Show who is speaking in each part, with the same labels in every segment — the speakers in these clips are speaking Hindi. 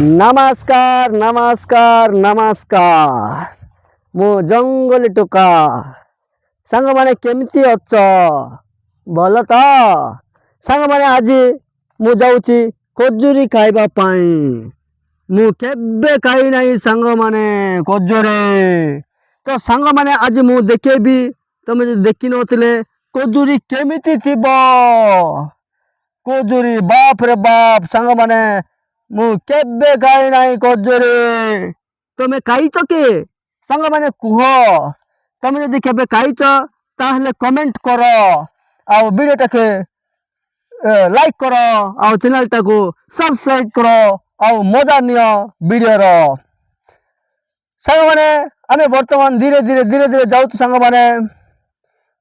Speaker 1: नमस्कार नमस्कार नमस्कार मु जंगली टोका सांग माने केमती अच भल तो सांग माने आज मु जाऊची खजूरी खाइबा पाई मु केबे खाई नहीं सांग माने खजूरी तो सांग माने आज मु देखेबी तुम जो देखि नथिले खजूरी केमिति थिबो खजूरी बाप रे बाप सांग माने मु केबे खाई नहीं खजूरी तुम खाइच के सांग माने कुह तुम जदि केबे खाइच ताहले कमेंट कर आ वीडियो टाके लाइक कर आ चैनल टाको सब्सक्राइब कर आ मजा नियो वीडियो रो सांग माने आमे वर्तमान धीरे धीरे जाऊ सांग माने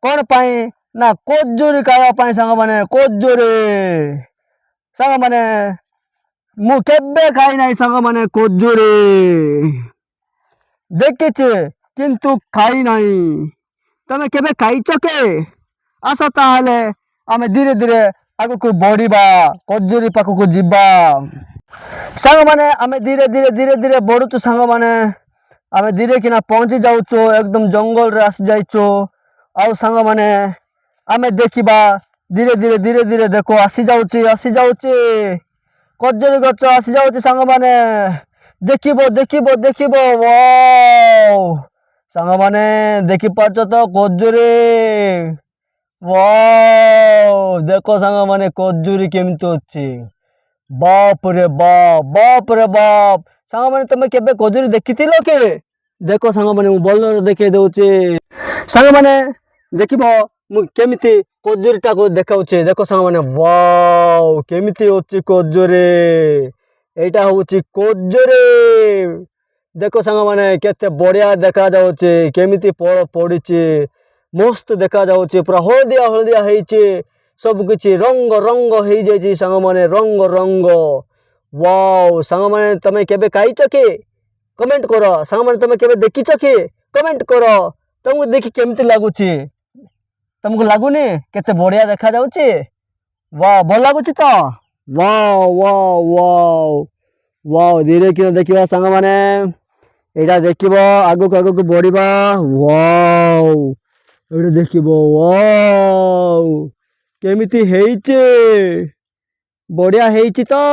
Speaker 1: कौन पाई ना खजूरी खावा पाई सांग माने खजूरी सांग माने मु केबे खाई नहीं सांग माने खजूरी देखिछे किंतु खाई नहीं तमे केबे खाइछ के आस ताहले आमे धीरे धीरे आगु को बढ़िबा खजूरी पाखु को जिबा सांग माने आमे धीरे धीरे बढ़ुचु सांग माने आमे धीरे किना पहुंची जाउचो एकदम जंगल रे आसी जाइचो आउ सांग माने आमे देखिबा धीरे धीरे देखो आसी जाउची खजूरी गच आसी जाउची सांग माने देखिबो वाओ सांग माने देखि पाछ तो खजूरी वाओ देखो सांग माने खजूरी केमती होची बाप रे बाप सांग माने तमे केबे खजूरी देखिथिलो के देखो सांग माने मु बोलर देखे दउची सांग माने देखिबो मु केमिति खजूरी टाको देखाउचे देखो सांग माने वाओ केमिति होची खजूरी एटा होची खजूरी देखो सांग माने केते बढ़िया देखा जाउचे केमिति पड़ीची मस्त देखा जाउचे पूरा हलदिया हेइचे सब किछि रंग हेइ जाइछि सांग माने रंग वाओ सांग माने तमे केबे खाइछ के कमेंट करो सांग माने तमे केबे देखिछ के कमेंट करो तुमको देखि केमिति लागुची तुमको लागुनी केते बढ़िया देखा जाउची वाह भल लागुची तो वाओ धीरे कि देखिबा सांग माने एटा देखिबो आगु को बढ़िबा वाओ एटा देखिबो वाओ केमिति हेइचे बढ़िया हेइची तो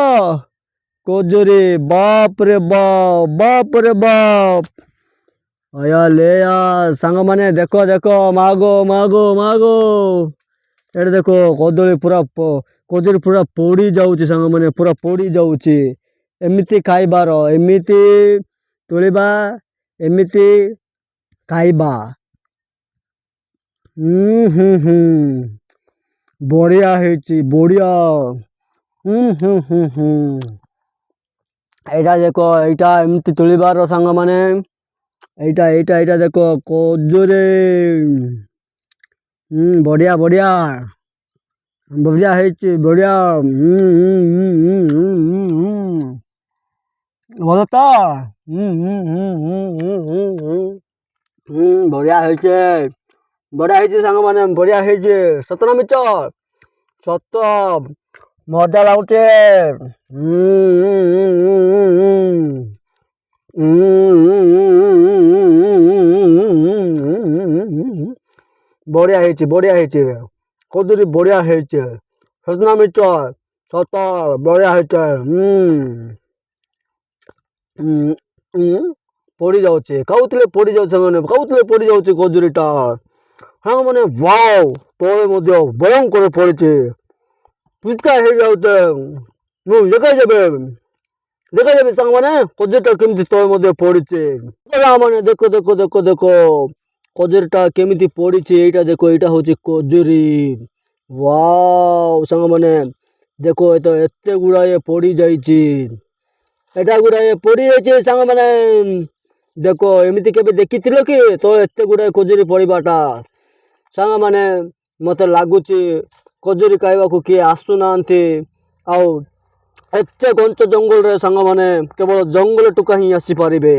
Speaker 1: खजूरी बाप रे बाप आया ले आ सांग माने देखो मागो एटा देखो खजूरी पूरा पोड़ी जाउची सांग माने पूरा पोड़ी जाउची एमिति खाइबार एमिति तोलिबा एमिति खाइबा बढ़िया हेची बढ़िया एटा देखो एटा एमिति तोलिबार सांग माने एटा देखो खजूरी बढ़िया हेची बढ़िया बोलो तो बढ़िया हेची सांग माने बढ़िया हेची सतना मिच सत मजा लागुचे बढ़िया हेची खजूरी बढ़िया हेची सजना मिच सत बढ़िया हेची पड़ी जाउचे खाउतले पड़ी जाउचे माने खाउतले पड़ी जाउचे खजूरीटा हाँ माने वाओ तोले मध्य भयंकर पड़ीचे पिटका हे जाउते नु देखा जाबे सांग माने खजूरीटा केमिति तोले मध्य पड़ीचे माने देखो खजूरीटा केमिति पड़ीचे एटा देखो एटा होची खजूरी वाओ सांग माने देखो एतो एते गुड़ाए पड़ी जाइची एटा गुड़ाए पड़ी जाइची सांग माने देखो एमिति केबे देखिथिलो कि तो एते गुड़ाए खजूरी पड़ीबाटा सांग माने मते लागुची खजूरी खाइबा को किए आसु नांती आउ एते घंच जंगल रे सांग माने केवल जंगल टुका ही आसी पारिबे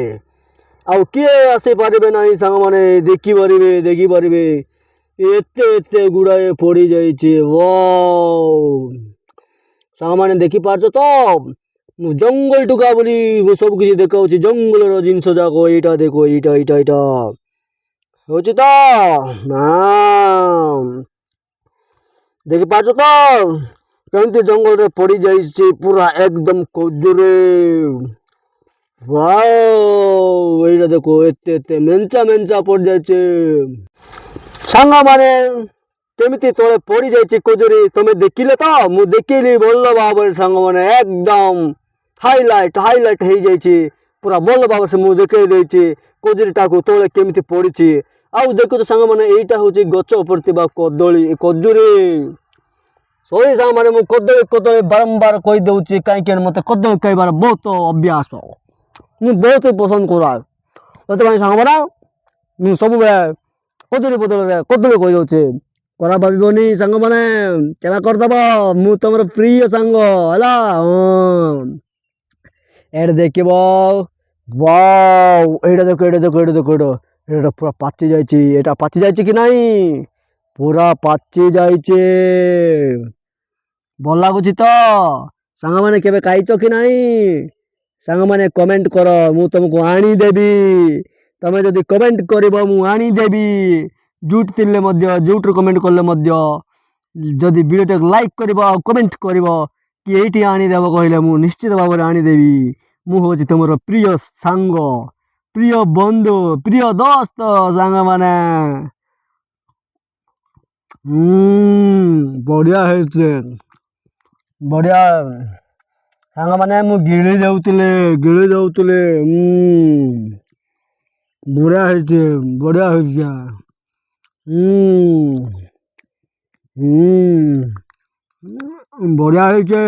Speaker 1: आउ किए आसी पारिबे नाही सांग माने देखि पारिबे एते गुड़ाए पड़ी जाइची वाओ सांग माने देखि पारछो तो ମୁଁ ଜଙ୍ଗଲ ଟୁକା ବୋଲି ମୁଁ ସବୁ କିଛି ଦେଖାଉଛି ଜଙ୍ଗଲର ଜିନିଷ ଯାକ ଏଇଟା ଦେଖ ଏଇଟା ଏଇଟା ଏଇଟା ହେଉଛି ତ ନା ଦେଖିପାରୁଛ ତ କେମିତି ଜଙ୍ଗଲରେ ପଡ଼ିଯାଇଛି ପୁରା ଏକଦମ ଖଜୁରୀ ଏଇଟା ଦେଖ ଏତେ ଏତେ ମେଞ୍ଚା ମେଞ୍ଚା ପଡ଼ିଯାଇଛି ସାଙ୍ଗମାନେ କେମିତି ତଳେ ପଡ଼ିଯାଇଛି ଖଜୁରୀ ତମେ ଦେଖିଲେ ତ ମୁଁ ଦେଖିଲି ଭଲ ଭାବରେ ସାଙ୍ଗମାନେ ଏକଦମ ହାଇଲାଇଟ୍ ହେଇଯାଇଛି ପୁରା ଭଲ ଭାବରେ ମୁଁ ଦେଖେଇ ଦେଇଛି ଖଜୁରୀଟାକୁ ତଳେ କେମିତି ପଡ଼ିଛି ଆଉ ଦେଖୁଛ ସାଙ୍ଗମାନେ ଏଇଟା ହେଉଛି ଗଛ ଉପରେ ଥିବା ଖଜୁରୀ ସରି ସାଙ୍ଗମାନେ ମୁଁ କଦଳୀ ବାରମ୍ବାର କହିଦେଉଛି କାହିଁକି ମୋତେ କଦଳୀ ଖାଇବାର ବହୁତ ଅଭ୍ୟାସ ମୁଁ ବହୁତ ପସନ୍ଦ କରାଏ ସେଥିପାଇଁ ସାଙ୍ଗମାନେ ମୁଁ ସବୁବେଳେ ଖଜୁରୀ ବଦଳରେ କଦଳୀ କହିଦେଉଛି କରା ଭାବିବନି ସାଙ୍ଗମାନେ କେବେ କରିଦେବ ମୁଁ ତମର ପ୍ରିୟ ସାଙ୍ଗ ହେଲା ଏଇଟା ଦେଖିବ ଏଇଟା ଦେଖ ଏଇଟା ପୁରା ପାଚି ଯାଇଛି ଏଇଟା ପାଚି ଯାଇଛି କି ନାହିଁ ପୁରା ପାଚି ଯାଇଛି ଭଲ ଲାଗୁଛି ତ ସାଙ୍ଗମାନେ କେବେ ଖାଇଛ କି ନାହିଁ ସାଙ୍ଗମାନେ କମେଣ୍ଟ କର ମୁଁ ତୁମକୁ ଆଣିଦେବି ତମେ ଯଦି କମେଣ୍ଟ କରିବ ମୁଁ ଆଣିଦେବି ଯୋଉଠି ଥିଲେ ମଧ୍ୟ ଯୋଉଠି କମେଣ୍ଟ କଲେ ମଧ୍ୟ ଯଦି ଭିଡ଼ିଓଟାକୁ ଲାଇକ୍ କରିବ ଆଉ କମେଣ୍ଟ କରିବ କି ଏଇଠି ଆଣିଦେବ କହିଲେ ମୁଁ ନିଶ୍ଚିତ ଭାବରେ ଆଣିଦେବି ମୁଁ ହେଉଛି ତୁମର ପ୍ରିୟ ସାଙ୍ଗ ପ୍ରିୟ ବନ୍ଧୁ ପ୍ରିୟ ଦୋସ୍ତ ସାଙ୍ଗମାନେ ବଢ଼ିଆ ହେଇଛି ବଢ଼ିଆ ସାଙ୍ଗମାନେ ମୁଁ ଗିଳି ଦେଉଥିଲେ ବଢ଼ିଆ ହେଇଛି ବଢ଼ିଆ ହେଇଛି ବଢ଼ିଆ ହେଇଛି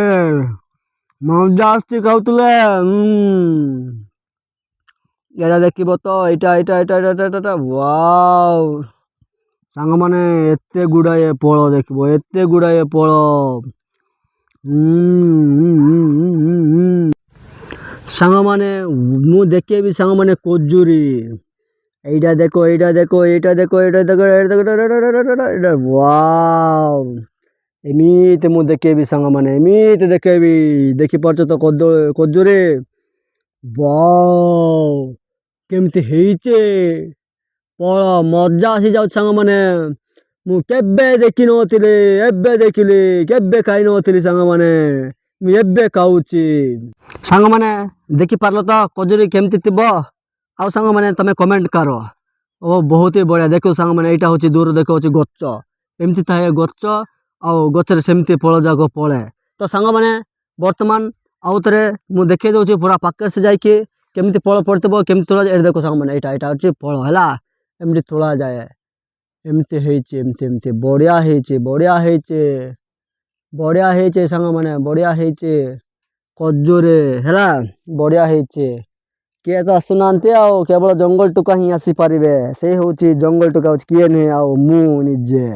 Speaker 1: ମଜା ଆସୁଛି ଖାଉଥିଲେ ଏଇଟା ଦେଖିବ ତ ଏଇଟା ୱାଓ ସାଙ୍ଗମାନେ ଏତେ ଗୁଡ଼ାଏ ଫଳ ଦେଖିବ ଏତେ ଗୁଡ଼ାଏ ଫଳ ସାଙ୍ଗମାନେ ମୁଁ ଦେଖେଇବି ସାଙ୍ଗମାନେ ଖଜୁରୀ ଏଇଟା ଦେଖ ୱାଓ ଏମିତି ମୁଁ ଦେଖେଇବି ସାଙ୍ଗମାନେ ଏମିତି ଦେଖେଇବି ଦେଖିପାରୁଛ ତ ଖଜୁରୀ ୱାଓ କେମିତି ହେଇଛେ ଫଳ ମଜା ଆସିଯାଉଛି ସାଙ୍ଗମାନେ ମୁଁ କେବେ ଦେଖିନଥିଲି ଏବେ ଦେଖିଲି କେବେ ଖାଇନଥିଲି ସାଙ୍ଗମାନେ ମୁଁ ଏବେ ଖାଉଛି ସାଙ୍ଗମାନେ ଦେଖିପାରିଲ ତ ଖଜୁରୀ କେମିତି ଥିବ ଆଉ ସାଙ୍ଗମାନେ ତମେ କମେଣ୍ଟ କର ଓ ବହୁତ ହି ବଢ଼ିଆ ଦେଖ ସାଙ୍ଗମାନେ ଏଇଟା ହେଉଛି ଦୂର ଦେଖାଉଛି ଗଛ ଏମିତି ଥାଏ ଗଛ ଆଉ ଗଛରେ ସେମିତି ଫଳ ଯାକ ଫଳେ ତ ସାଙ୍ଗମାନେ ବର୍ତ୍ତମାନ ଆଉ ଥରେ ମୁଁ ଦେଖେଇ ଦେଉଛି ପୁରା ପାଖରେ ସେ ଯାଇକି କେମିତି ଫଳ ପଡ଼ିଥିବ କେମିତି ତୋଳାଯାଏ ଏଇଟା ଦେଖ ସାଙ୍ଗମାନେ ଏଇଟା ହେଉଛି ଫଳ ହେଲା ଏମିତି ତୋଳାଯାଏ ଏମିତି ହେଇଛି ଏମିତି ବଢ଼ିଆ ହେଇଛି ସାଙ୍ଗମାନେ ବଢ଼ିଆ ହେଇଛି ଖଜୁରୀ ହେଲା ବଢ଼ିଆ ହେଇଛି କିଏ ତ ଆସୁନାହାନ୍ତି ଆଉ କେବଳ ଜଙ୍ଗଲ ଟୁକା ହିଁ ଆସିପାରିବେ ସେ ହେଉଛି ଜଙ୍ଗଲ ଟୁକା ହେଉଛି କିଏ ନୁହେଁ ଆଉ ମୁଁ ନିଜେ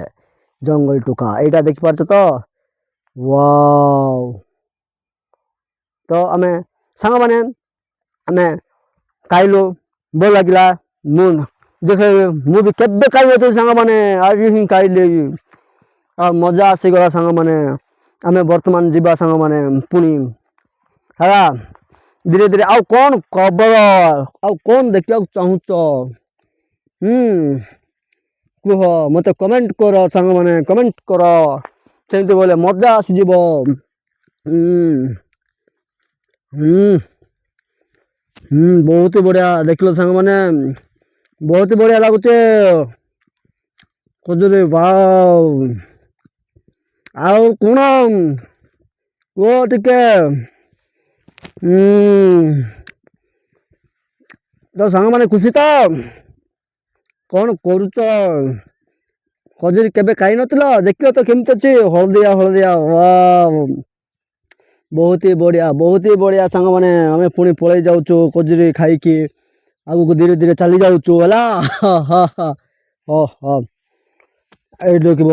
Speaker 1: ଜଙ୍ଗଲ ଟୁକା ଏଇଟା ଦେଖିପାରୁଛ ତ ୱାଓ ତ ଆମେ ସାଙ୍ଗମାନେ ଆମେ ଖାଇଲୁ ଭଲ ଲାଗିଲା ମୁଁ ବି କେବେ ଖାଇନଥିଲି ସାଙ୍ଗମାନେ ଆଜି ହିଁ ଖାଇଲି ଆଉ ମଜା ଆସିଗଲା ସାଙ୍ଗମାନେ ଆମେ ବର୍ତ୍ତମାନ ଯିବା ସାଙ୍ଗମାନେ ପୁଣି ହେଲା ଧୀରେ ଧୀରେ ଆଉ କ'ଣ ଖବର ଆଉ କ'ଣ ଦେଖିବାକୁ ଚାହୁଁଛ କୁହ ମୋତେ କମେଣ୍ଟ କର ସାଙ୍ଗମାନେ କମେଣ୍ଟ କର ସେମିତି ବୋଲେ ମଜା ଆସିଯିବ ବହୁତ ବଢ଼ିଆ ଦେଖିଲ ସାଙ୍ଗମାନେ ବହୁତ ବଢ଼ିଆ ଲାଗୁଛେ ଖଜୁରୀ ୱାଓ ଆଉ କ'ଣ କୁହ ଟିକେ ତ ସାଙ୍ଗମାନେ ଖୁସି ତ କ'ଣ କରୁଛ ଖଜୁରୀ କେବେ ଖାଇନଥିଲ ଦେଖିବ ତ କେମିତି ଅଛି ହଳଦିଆ ୱାଓ ବହୁତ ହି ବଢ଼ିଆ ସାଙ୍ଗମାନେ ଆମେ ପୁଣି ପଳେଇ ଯାଉଛୁ ଖଜୁରୀ ଖାଇକି ଆଗକୁ ଧୀରେ ଧୀରେ ଚାଲି ଯାଉଛୁ ହେଲା ଏଇଠି ଦେଖିବ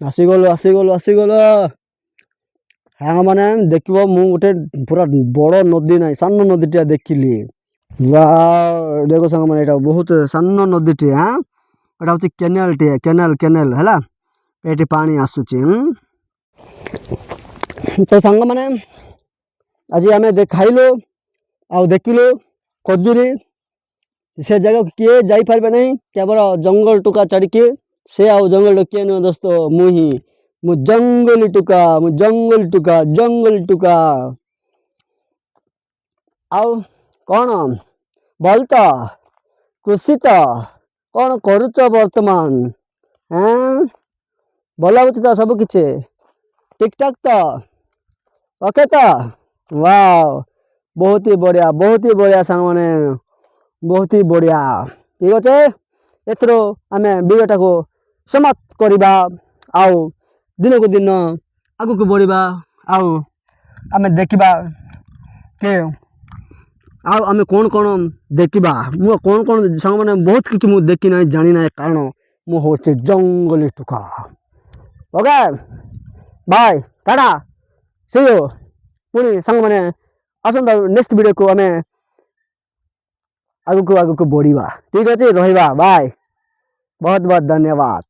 Speaker 1: ଆସିଗଲୁ ସାଙ୍ଗମାନେ ଦେଖିବ ମୁଁ ଗୋଟେ ପୁରା ବଡ଼ ନଦୀ ନାହିଁ ସାନ ନଦୀଟିଏ ଦେଖିଲି ଦେଖ ସାଙ୍ଗମାନେ ଏଇଟା ବହୁତ ସାନ ନଦୀଟିଏ ଏଇଟା ହେଉଛି କେନାଲ ହେଲା ଏଠି ପାଣି ଆସୁଛି तो सांग मैंने आज आम खाइलु आउ देखिलु खजुरी से जगह किए जापर नहीं केवल जंगल टुका चढ़ी से आउ जंगल किए नुह दोस्त मुही मु जंगली टुका जंगल टुका आउ कौन बोल तो खुशी तो कौन करुच वर्तमान हाँ भल लगुच तो सब किछि ठीक ठाक तो ओके तो वाह बहुत ही बढ़िया सांग मैंने बहुत ही बढ़िया ठीक अच्छे एथर आम वीडियोटा को समाप्त करवा आउ दिन को दिन आग को बढ़ा आउ आम देखा के आम कौन कौन देखा मु कौन कौन सांग मैंने बहुत किसी मुझे देखी ना जानी ना कारण मु हूँ जंगली टुका okay bye tata see you पुणी सांग मैंने आसंता नेक्स्ट वीडियो को आम आग को बढ़ा ठीक अच्छे रहा बाय बहुत बहुत धन्यवाद।